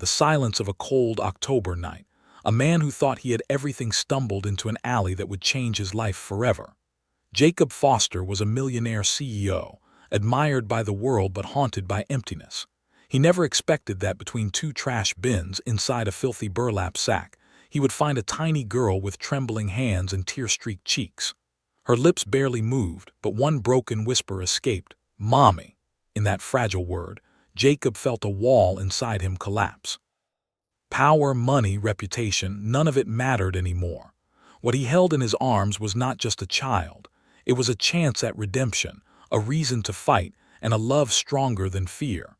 the silence of a cold October night. A man who thought he had everything stumbled into an alley that would change his life forever. Jacob Foster was a millionaire CEO, admired by the world but haunted by emptiness. He never expected that between two trash bins inside a filthy burlap sack, he would find a tiny girl with trembling hands and tear-streaked cheeks. Her lips barely moved, but one broken whisper escaped, "Mommy." In that fragile word, Jacob felt a wall inside him collapse. Power, money, reputation, none of it mattered anymore. What he held in his arms was not just a child. It was a chance at redemption, a reason to fight, and a love stronger than fear.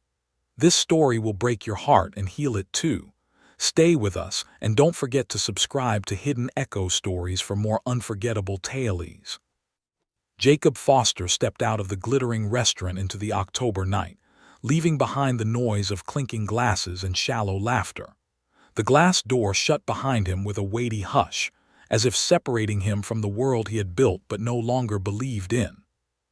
This story will break your heart and heal it too. Stay with us, and don't forget to subscribe to Hidden Echo Stories for more unforgettable tales. Jacob Foster stepped out of the glittering restaurant into the October night, leaving behind the noise of clinking glasses and shallow laughter. The glass door shut behind him with a weighty hush, as if separating him from the world he had built but no longer believed in.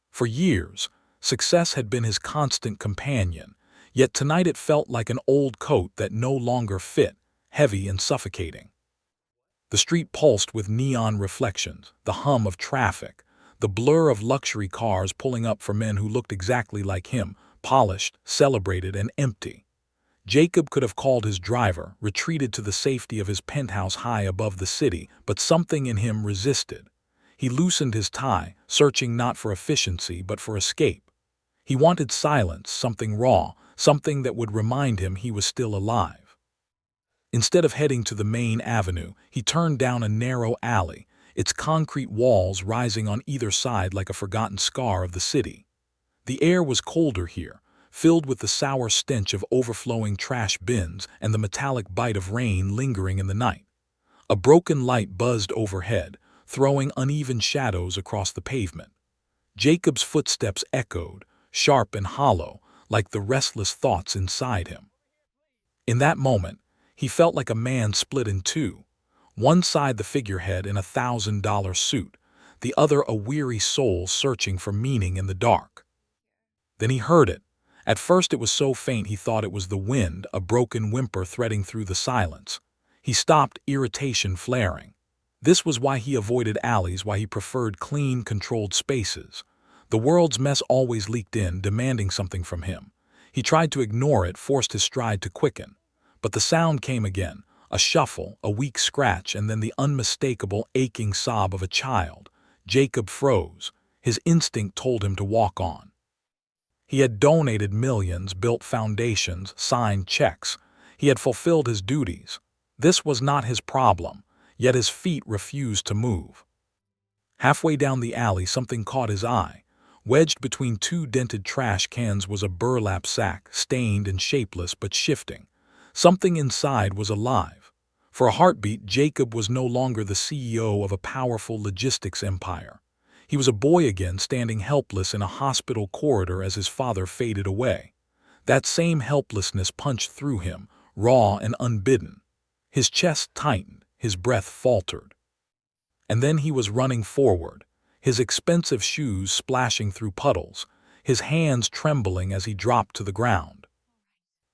For years, success had been his constant companion, yet tonight it felt like an old coat that no longer fit, heavy and suffocating. The street pulsed with neon reflections, the hum of traffic, the blur of luxury cars pulling up for men who looked exactly like him, polished, celebrated, and empty. Jacob could have called his driver, retreated to the safety of his penthouse high above the city, but something in him resisted. He loosened his tie, searching not for efficiency but for escape. He wanted silence, something raw, something that would remind him he was still alive. Instead of heading to the main avenue, he turned down a narrow alley, its concrete walls rising on either side like a forgotten scar of the city. The air was colder here, filled with the sour stench of overflowing trash bins and the metallic bite of rain lingering in the night. A broken light buzzed overhead, throwing uneven shadows across the pavement. Jacob's footsteps echoed, sharp and hollow, like the restless thoughts inside him. In that moment, he felt like a man split in two. One side the figurehead in a $1,000 suit, the other a weary soul searching for meaning in the dark. Then he heard it. At first it was so faint he thought it was the wind, a broken whimper threading through the silence. He stopped, irritation flaring. This was why he avoided alleys, why he preferred clean, controlled spaces. The world's mess always leaked in, demanding something from him. He tried to ignore it, forced his stride to quicken. But the sound came again, a shuffle, a weak scratch, and then the unmistakable, aching sob of a child. Jacob froze. His instinct told him to walk on. He had donated millions, built foundations, signed checks. He had fulfilled his duties. This was not his problem, yet his feet refused to move. Halfway down the alley, something caught his eye. Wedged between two dented trash cans was a burlap sack, stained and shapeless but shifting. Something inside was alive. For a heartbeat, Jacob was no longer the CEO of a powerful logistics empire. He was a boy again, standing helpless in a hospital corridor as his father faded away. That same helplessness punched through him, raw and unbidden. His chest tightened, his breath faltered. And then he was running forward, his expensive shoes splashing through puddles, his hands trembling as he dropped to the ground.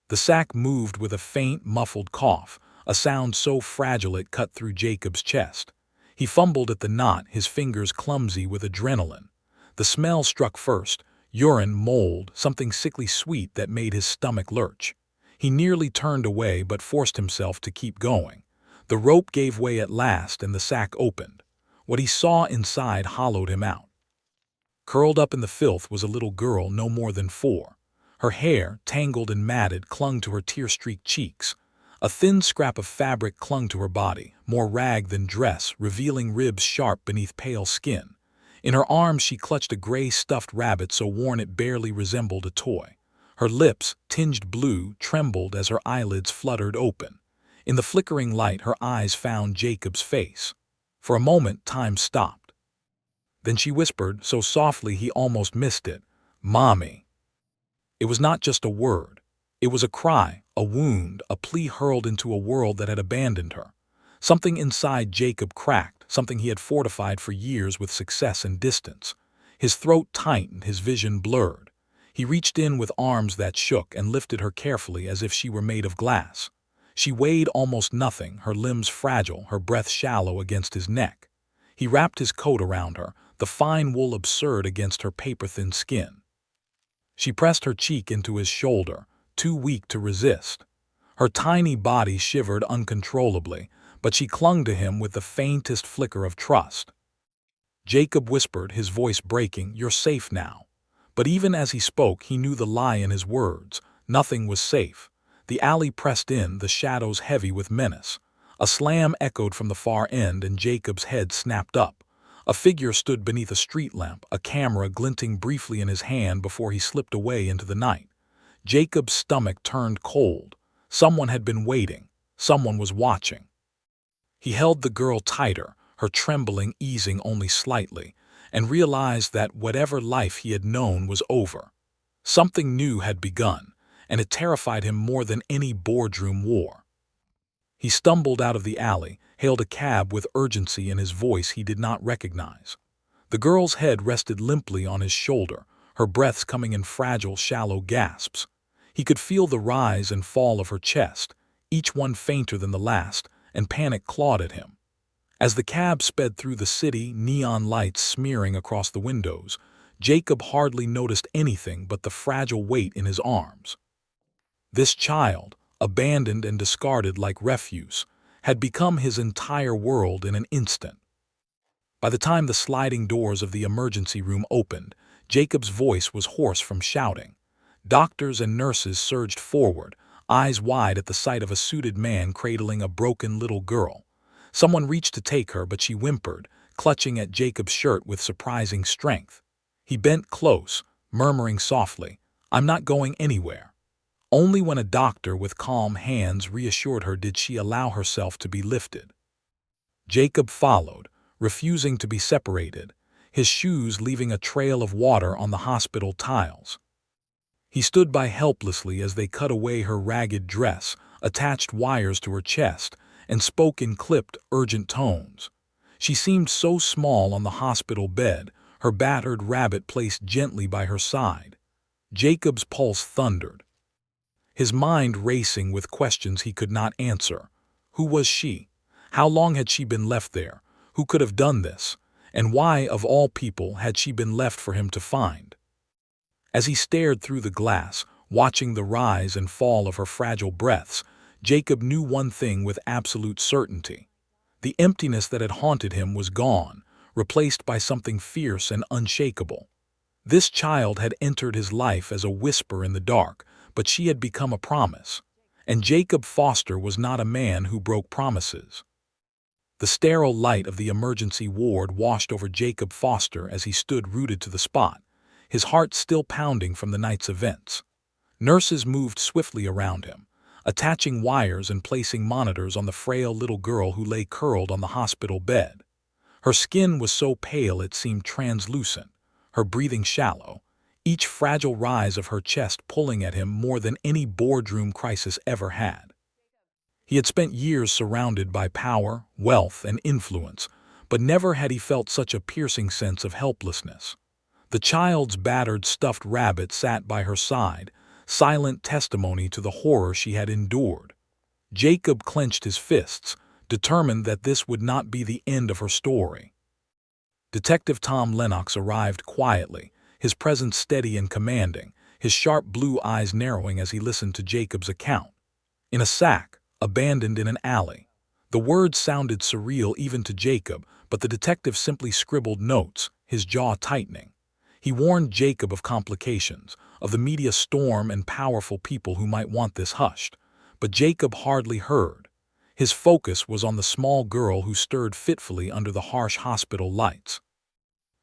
The sack moved with a faint, muffled cough, a sound so fragile it cut through Jacob's chest. He fumbled at the knot, his fingers clumsy with adrenaline. The smell struck first, urine, mold, something sickly sweet that made his stomach lurch. He nearly turned away but forced himself to keep going. The rope gave way at last and the sack opened. What he saw inside hollowed him out. Curled up in the filth was a little girl no more than 4. Her hair, tangled and matted, clung to her tear-streaked cheeks. A thin scrap of fabric clung to her body, more rag than dress, revealing ribs sharp beneath pale skin. In her arms she clutched a gray stuffed rabbit so worn it barely resembled a toy. Her lips, tinged blue, trembled as her eyelids fluttered open. In the flickering light her eyes found Jacob's face. For a moment time stopped. Then she whispered, so softly he almost missed it, "Mommy." It was not just a word. It was a cry, a wound, a plea hurled into a world that had abandoned her. Something inside Jacob cracked, something he had fortified for years with success and distance. His throat tightened, his vision blurred. He reached in with arms that shook and lifted her carefully as if she were made of glass. She weighed almost nothing, her limbs fragile, her breath shallow against his neck. He wrapped his coat around her, the fine wool absurd against her paper-thin skin. She pressed her cheek into his shoulder, too weak to resist. Her tiny body shivered uncontrollably, but she clung to him with the faintest flicker of trust. Jacob whispered, his voice breaking, "You're safe now." But even as he spoke, he knew the lie in his words. Nothing was safe. The alley pressed in, the shadows heavy with menace. A slam echoed from the far end, and Jacob's head snapped up. A figure stood beneath a street lamp, a camera glinting briefly in his hand before he slipped away into the night. Jacob's stomach turned cold. Someone had been waiting. Someone was watching. He held the girl tighter, her trembling easing only slightly, and realized that whatever life he had known was over. Something new had begun, and it terrified him more than any boardroom war. He stumbled out of the alley, hailed a cab with urgency in his voice he did not recognize. The girl's head rested limply on his shoulder, her breaths coming in fragile, shallow gasps. He could feel the rise and fall of her chest, each one fainter than the last, and panic clawed at him. As the cab sped through the city, neon lights smearing across the windows, Jacob hardly noticed anything but the fragile weight in his arms. This child, abandoned and discarded like refuse, had become his entire world in an instant. By the time the sliding doors of the emergency room opened, Jacob's voice was hoarse from shouting. Doctors and nurses surged forward, eyes wide at the sight of a suited man cradling a broken little girl. Someone reached to take her, but she whimpered, clutching at Jacob's shirt with surprising strength. He bent close, murmuring softly, "I'm not going anywhere." Only when a doctor with calm hands reassured her did she allow herself to be lifted. Jacob followed, refusing to be separated, his shoes leaving a trail of water on the hospital tiles. He stood by helplessly as they cut away her ragged dress, attached wires to her chest, and spoke in clipped, urgent tones. She seemed so small on the hospital bed, her battered rabbit placed gently by her side. Jacob's pulse thundered, his mind racing with questions he could not answer. Who was she? How long had she been left there? Who could have done this? And why, of all people, had she been left for him to find? As he stared through the glass, watching the rise and fall of her fragile breaths, Jacob knew one thing with absolute certainty. The emptiness that had haunted him was gone, replaced by something fierce and unshakable. This child had entered his life as a whisper in the dark, but she had become a promise. And Jacob Foster was not a man who broke promises. The sterile light of the emergency ward washed over Jacob Foster as he stood rooted to the spot, his heart still pounding from the night's events. Nurses moved swiftly around him, attaching wires and placing monitors on the frail little girl who lay curled on the hospital bed. Her skin was so pale it seemed translucent, her breathing shallow, each fragile rise of her chest pulling at him more than any boardroom crisis ever had. He had spent years surrounded by power, wealth, and influence, but never had he felt such a piercing sense of helplessness. The child's battered stuffed rabbit sat by her side, silent testimony to the horror she had endured. Jacob clenched his fists, determined that this would not be the end of her story. Detective Tom Lennox arrived quietly, his presence steady and commanding, his sharp blue eyes narrowing as he listened to Jacob's account. In a sack, abandoned in an alley. The words sounded surreal even to Jacob, but the detective simply scribbled notes, his jaw tightening. He warned Jacob of complications, of the media storm and powerful people who might want this hushed. But Jacob hardly heard. His focus was on the small girl who stirred fitfully under the harsh hospital lights.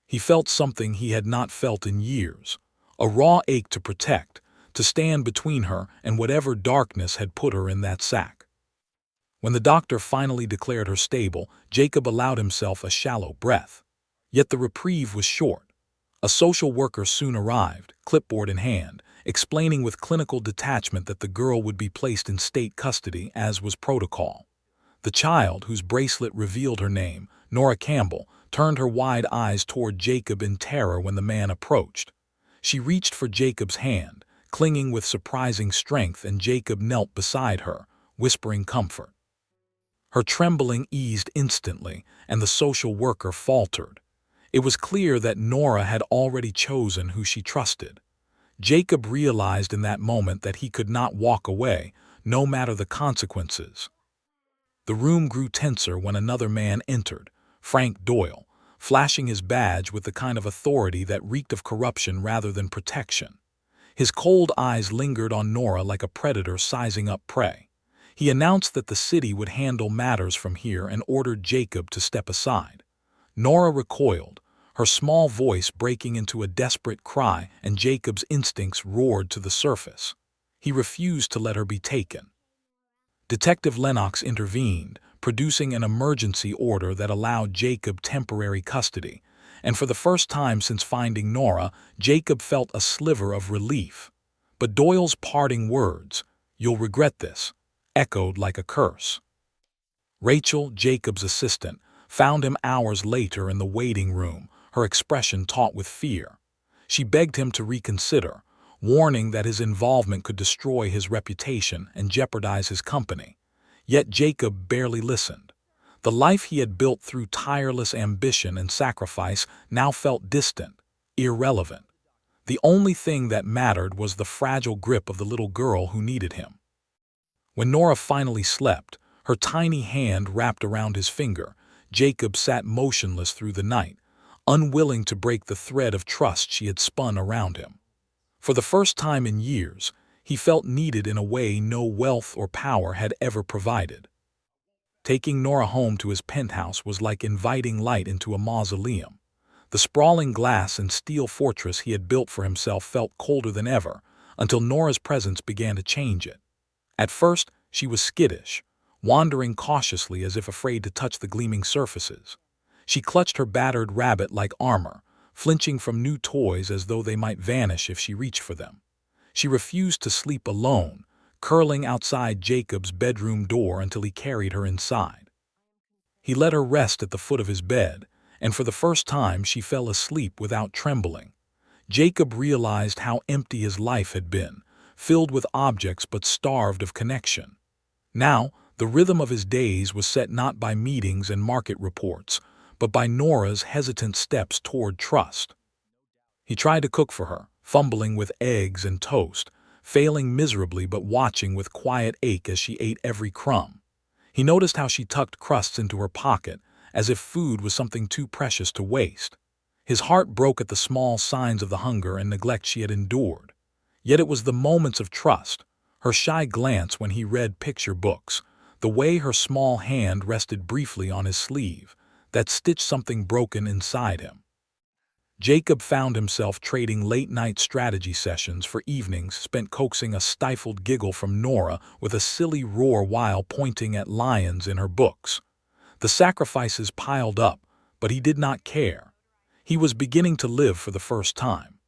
He felt something he had not felt in years, a raw ache to protect, to stand between her and whatever darkness had put her in that sack. When the doctor finally declared her stable, Jacob allowed himself a shallow breath. Yet the reprieve was short. A social worker soon arrived, clipboard in hand, explaining with clinical detachment that the girl would be placed in state custody as was protocol. The child, whose bracelet revealed her name, Nora Campbell, turned her wide eyes toward Jacob in terror when the man approached. She reached for Jacob's hand, clinging with surprising strength, and Jacob knelt beside her, whispering comfort. Her trembling eased instantly, and the social worker faltered. It was clear that Nora had already chosen who she trusted. Jacob realized in that moment that he could not walk away, no matter the consequences. The room grew tenser when another man entered, Frank Doyle, flashing his badge with the kind of authority that reeked of corruption rather than protection. His cold eyes lingered on Nora like a predator sizing up prey. He announced that the city would handle matters from here and ordered Jacob to step aside. Nora recoiled, her small voice breaking into a desperate cry, and Jacob's instincts roared to the surface. He refused to let her be taken. Detective Lennox intervened, producing an emergency order that allowed Jacob temporary custody, and for the first time since finding Nora, Jacob felt a sliver of relief. But Doyle's parting words, "You'll regret this," echoed like a curse. Rachel, Jacob's assistant, found him hours later in the waiting room, her expression taut with fear. She begged him to reconsider, warning that his involvement could destroy his reputation and jeopardize his company. Yet Jacob barely listened. The life he had built through tireless ambition and sacrifice now felt distant, irrelevant. The only thing that mattered was the fragile grip of the little girl who needed him. When Nora finally slept, her tiny hand wrapped around his finger, Jacob sat motionless through the night, unwilling to break the thread of trust she had spun around him. For the first time in years, he felt needed in a way no wealth or power had ever provided. Taking Nora home to his penthouse was like inviting light into a mausoleum. The sprawling glass and steel fortress he had built for himself felt colder than ever, until Nora's presence began to change it. At first, she was skittish, wandering cautiously as if afraid to touch the gleaming surfaces. She clutched her battered rabbit like armor, flinching from new toys as though they might vanish if she reached for them. She refused to sleep alone, curling outside Jacob's bedroom door until he carried her inside. He let her rest at the foot of his bed, and for the first time she fell asleep without trembling. Jacob realized how empty his life had been, filled with objects but starved of connection. Now, the rhythm of his days was set not by meetings and market reports, but by Nora's hesitant steps toward trust. He tried to cook for her, fumbling with eggs and toast, failing miserably but watching with quiet ache as she ate every crumb. He noticed how she tucked crusts into her pocket, as if food was something too precious to waste. His heart broke at the small signs of the hunger and neglect she had endured. Yet it was the moments of trust, her shy glance when he read picture books, the way her small hand rested briefly on his sleeve, that stitched something broken inside him. Jacob found himself trading late-night strategy sessions for evenings spent coaxing a stifled giggle from Nora with a silly roar while pointing at lions in her books. The sacrifices piled up, but he did not care. He was beginning to live for the first time.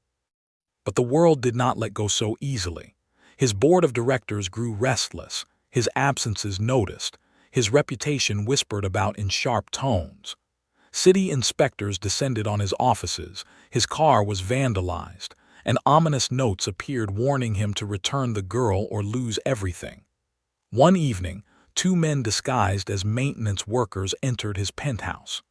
But the world did not let go so easily. His board of directors grew restless, his absences noticed, his reputation whispered about in sharp tones. City inspectors descended on his offices, his car was vandalized, and ominous notes appeared warning him to return the girl or lose everything. One evening, two men disguised as maintenance workers entered his penthouse.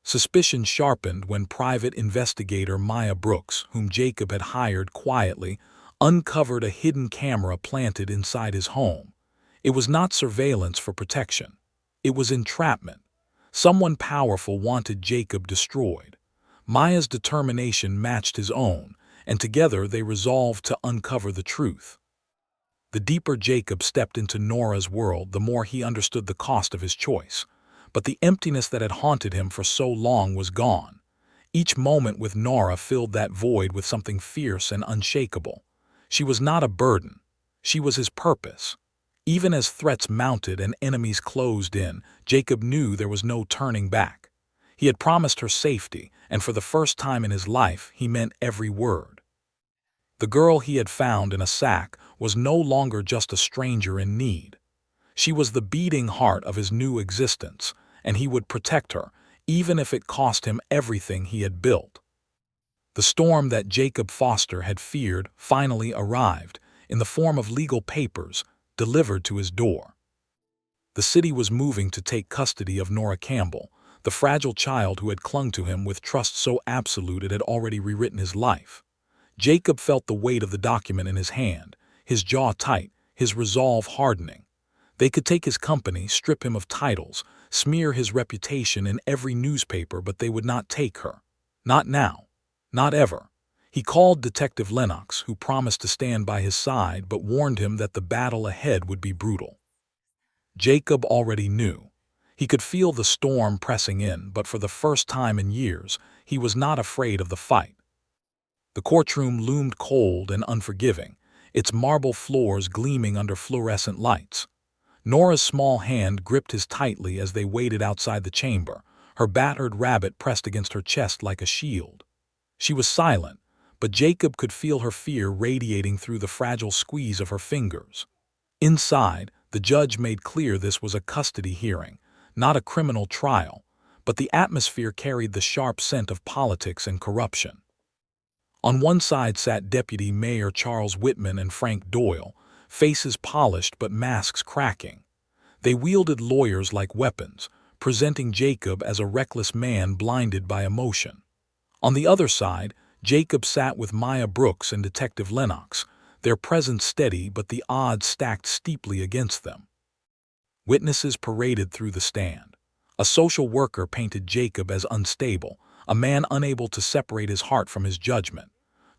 Suspicion sharpened when private investigator Maya Brooks, whom Jacob had hired quietly, uncovered a hidden camera planted inside his home. It was not surveillance for protection. It was entrapment. Someone powerful wanted Jacob destroyed. Maya's determination matched his own, and together they resolved to uncover the truth. The deeper Jacob stepped into Nora's world, the more he understood the cost of his choice. But the emptiness that had haunted him for so long was gone. Each moment with Nora filled that void with something fierce and unshakable. She was not a burden. She was his purpose. Even as threats mounted and enemies closed in, Jacob knew there was no turning back. He had promised her safety, and for the first time in his life, he meant every word. The girl he had found in a sack was no longer just a stranger in need. She was the beating heart of his new existence, and he would protect her, even if it cost him everything he had built. The storm that Jacob Foster had feared finally arrived, in the form of legal papers, delivered to his door. The city was moving to take custody of Nora Campbell, the fragile child who had clung to him with trust so absolute it had already rewritten his life. Jacob felt the weight of the document in his hand, his jaw tight, his resolve hardening. They could take his company, strip him of titles, smear his reputation in every newspaper, but they would not take her. Not now. Not ever. He called Detective Lennox, who promised to stand by his side but warned him that the battle ahead would be brutal. Jacob already knew. He could feel the storm pressing in, but for the first time in years, he was not afraid of the fight. The courtroom loomed cold and unforgiving, its marble floors gleaming under fluorescent lights. Nora's small hand gripped his tightly as they waited outside the chamber, her battered rabbit pressed against her chest like a shield. She was silent, but Jacob could feel her fear radiating through the fragile squeeze of her fingers. Inside, the judge made clear this was a custody hearing, not a criminal trial, but the atmosphere carried the sharp scent of politics and corruption. On one side sat Deputy Mayor Charles Whitman and Frank Doyle, faces polished but masks cracking. They wielded lawyers like weapons, presenting Jacob as a reckless man blinded by emotion. On the other side, Jacob sat with Maya Brooks and Detective Lennox, their presence steady but the odds stacked steeply against them. Witnesses paraded through the stand. A social worker painted Jacob as unstable, a man unable to separate his heart from his judgment.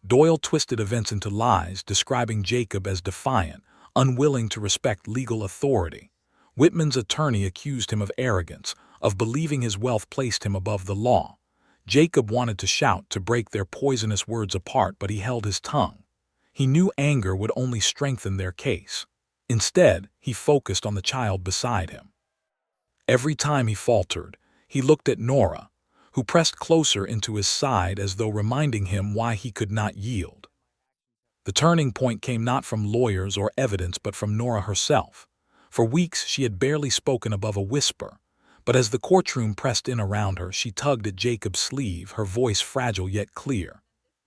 Doyle twisted events into lies, describing Jacob as defiant, unwilling to respect legal authority. Whitman's attorney accused him of arrogance, of believing his wealth placed him above the law. Jacob wanted to shout, to break their poisonous words apart, but he held his tongue. He knew anger would only strengthen their case. Instead, he focused on the child beside him. Every time he faltered, he looked at Nora, who pressed closer into his side as though reminding him why he could not yield. The turning point came not from lawyers or evidence but from Nora herself. For weeks she had barely spoken above a whisper, but as the courtroom pressed in around her, she tugged at Jacob's sleeve, her voice fragile yet clear.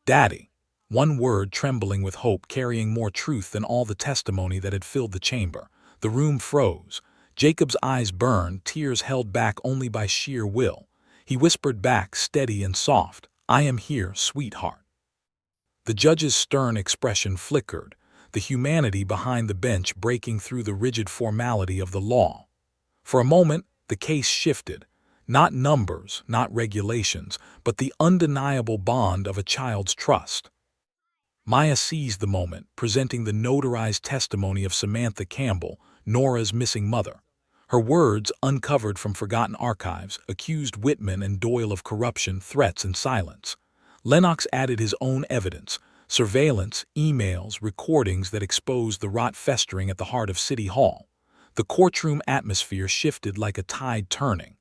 "Daddy." One word trembling with hope, carrying more truth than all the testimony that had filled the chamber. The room froze. Jacob's eyes burned, tears held back only by sheer will. He whispered back, steady and soft, "I am here, sweetheart." The judge's stern expression flickered, the humanity behind the bench breaking through the rigid formality of the law. For a moment, the case shifted. Not numbers, not regulations, but the undeniable bond of a child's trust. Maya seized the moment, presenting the notarized testimony of Samantha Campbell, Nora's missing mother. Her words, uncovered from forgotten archives, accused Whitman and Doyle of corruption, threats, and silence. Lennox added his own evidence, surveillance, emails, recordings that exposed the rot festering at the heart of City Hall. The courtroom atmosphere shifted like a tide turning.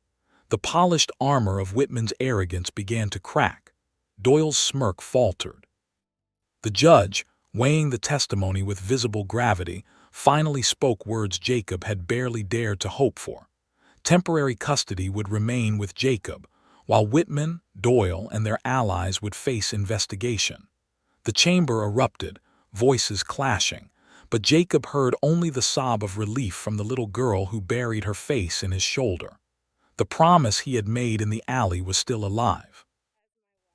The polished armor of Whitman's arrogance began to crack. Doyle's smirk faltered. The judge, weighing the testimony with visible gravity, finally spoke words Jacob had barely dared to hope for. Temporary custody would remain with Jacob, while Whitman, Doyle, and their allies would face investigation. The chamber erupted, voices clashing, but Jacob heard only the sob of relief from the little girl who buried her face in his shoulder. The promise he had made in the alley was still alive.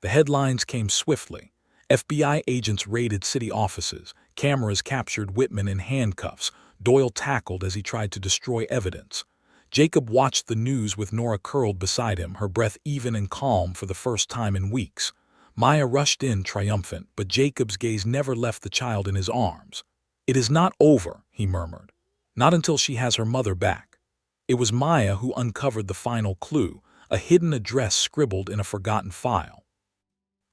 The headlines came swiftly. FBI agents raided city offices, cameras captured Whitman in handcuffs, Doyle tackled as he tried to destroy evidence. Jacob watched the news with Nora curled beside him, her breath even and calm for the first time in weeks. Maya rushed in triumphant, but Jacob's gaze never left the child in his arms. "It is not over," he murmured. "Not until she has her mother back." It was Maya who uncovered the final clue, a hidden address scribbled in a forgotten file.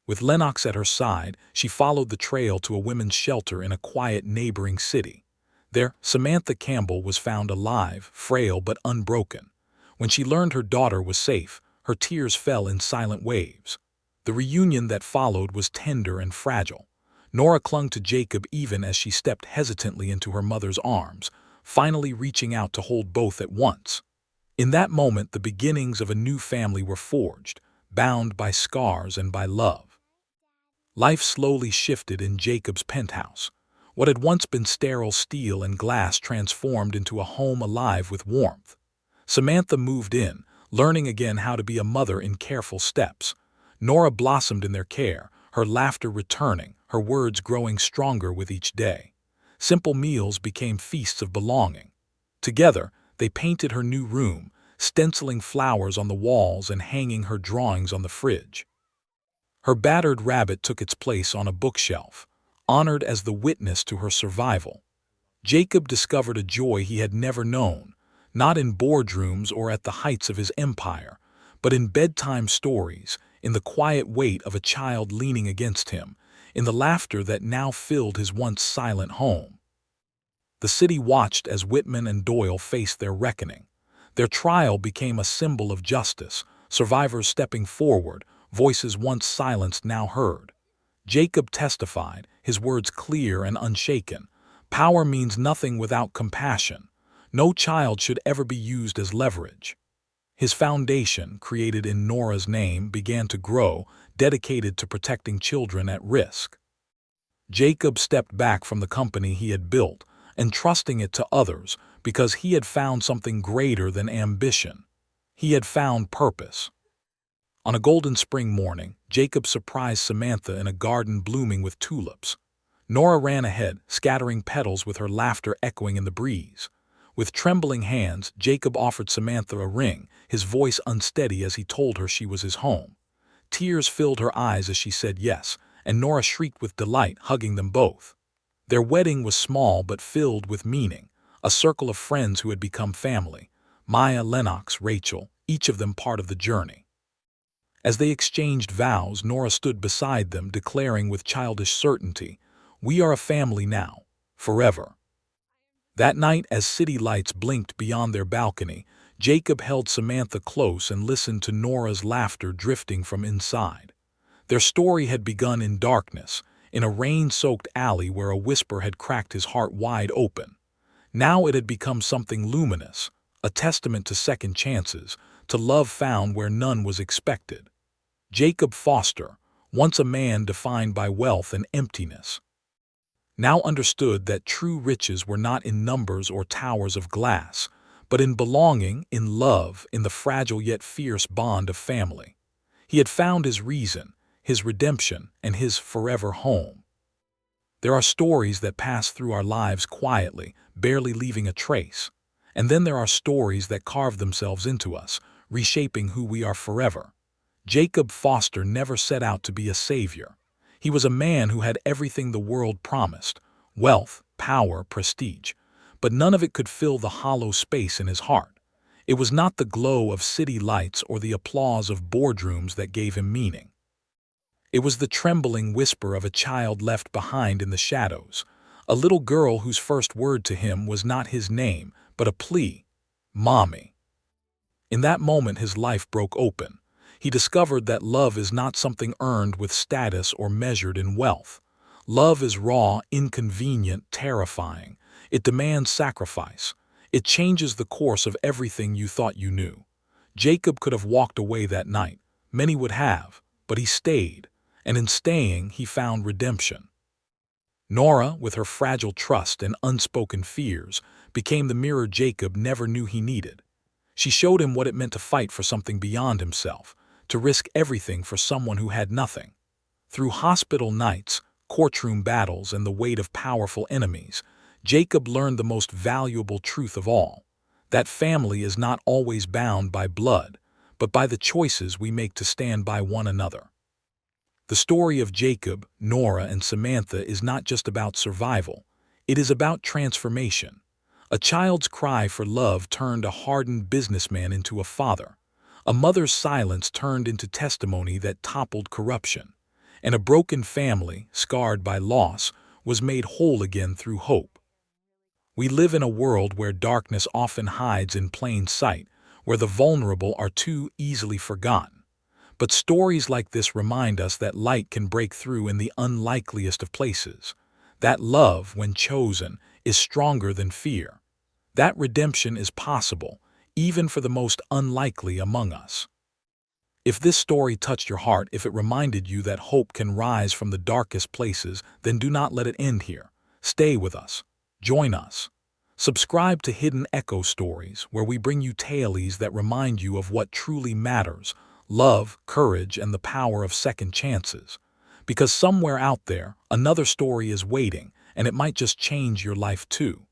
With Lennox at her side, she followed the trail to a women's shelter in a quiet neighboring city. There, Samantha Campbell was found alive, frail but unbroken. When she learned her daughter was safe, her tears fell in silent waves. The reunion that followed was tender and fragile. Nora clung to Jacob even as she stepped hesitantly into her mother's arms, finally reaching out to hold both at once. In that moment, the beginnings of a new family were forged, bound by scars and by love. Life slowly shifted in Jacob's penthouse. What had once been sterile steel and glass transformed into a home alive with warmth. Samantha moved in, learning again how to be a mother in careful steps. Nora blossomed in their care, her laughter returning, her words growing stronger with each day. Simple meals became feasts of belonging. Together, they painted her new room, stenciling flowers on the walls and hanging her drawings on the fridge. Her battered rabbit took its place on a bookshelf, honored as the witness to her survival. Jacob discovered a joy he had never known, not in boardrooms or at the heights of his empire, but in bedtime stories, in the quiet weight of a child leaning against him, in the laughter that now filled his once silent home. The city watched as Whitman and Doyle faced their reckoning. Their trial became a symbol of justice, survivors stepping forward, voices once silenced now heard. Jacob testified, his words clear and unshaken. Power means nothing without compassion. No child should ever be used as leverage. His foundation, created in Nora's name, began to grow, dedicated to protecting children at risk. Jacob stepped back from the company he had built, entrusting it to others because he had found something greater than ambition. He had found purpose. On a golden spring morning, Jacob surprised Samantha in a garden blooming with tulips. Nora ran ahead, scattering petals with her laughter echoing in the breeze. With trembling hands, Jacob offered Samantha a ring, his voice unsteady as he told her she was his home. Tears filled her eyes as she said yes, and Nora shrieked with delight, hugging them both. Their wedding was small but filled with meaning, a circle of friends who had become family. Maya, Lennox, Rachel, each of them part of the journey. As they exchanged vows, Nora stood beside them, declaring with childish certainty, "We are a family now, forever." That night, as city lights blinked beyond their balcony, Jacob held Samantha close and listened to Nora's laughter drifting from inside. Their story had begun in darkness, in a rain-soaked alley where a whisper had cracked his heart wide open. Now it had become something luminous, a testament to second chances, to love found where none was expected. Jacob Foster, once a man defined by wealth and emptiness, now understood that true riches were not in numbers or towers of glass, but in belonging, in love, in the fragile yet fierce bond of family. He had found his reason, his redemption, and his forever home. There are stories that pass through our lives quietly, barely leaving a trace. And then there are stories that carve themselves into us, reshaping who we are forever. Jacob Foster never set out to be a savior. He was a man who had everything the world promised: wealth, power, prestige. But none of it could fill the hollow space in his heart. It was not the glow of city lights or the applause of boardrooms that gave him meaning. It was the trembling whisper of a child left behind in the shadows, a little girl whose first word to him was not his name, but a plea: "Mommy." In that moment his life broke open. He discovered that love is not something earned with status or measured in wealth. Love is raw, inconvenient, terrifying. It demands sacrifice. It changes the course of everything you thought you knew. Jacob could have walked away that night. Many would have, but he stayed, and in staying he found redemption. Nora, with her fragile trust and unspoken fears, became the mirror Jacob never knew he needed. She showed him what it meant to fight for something beyond himself, to risk everything for someone who had nothing. Through hospital nights, courtroom battles, and the weight of powerful enemies, Jacob learned the most valuable truth of all: that family is not always bound by blood, but by the choices we make to stand by one another. The story of Jacob, Nora, and Samantha is not just about survival. It is about transformation. A child's cry for love turned a hardened businessman into a father. A mother's silence turned into testimony that toppled corruption. And a broken family, scarred by loss, was made whole again through hope. We live in a world where darkness often hides in plain sight, where the vulnerable are too easily forgotten. But stories like this remind us that light can break through in the unlikeliest of places. That love, when chosen, is stronger than fear. That redemption is possible, even for the most unlikely among us. If this story touched your heart, if it reminded you that hope can rise from the darkest places, then do not let it end here. Stay with us. Join us. Subscribe to Hidden Echo Stories, where we bring you tales that remind you of what truly matters: love, courage, and the power of second chances. Because somewhere out there, another story is waiting, and it might just change your life too.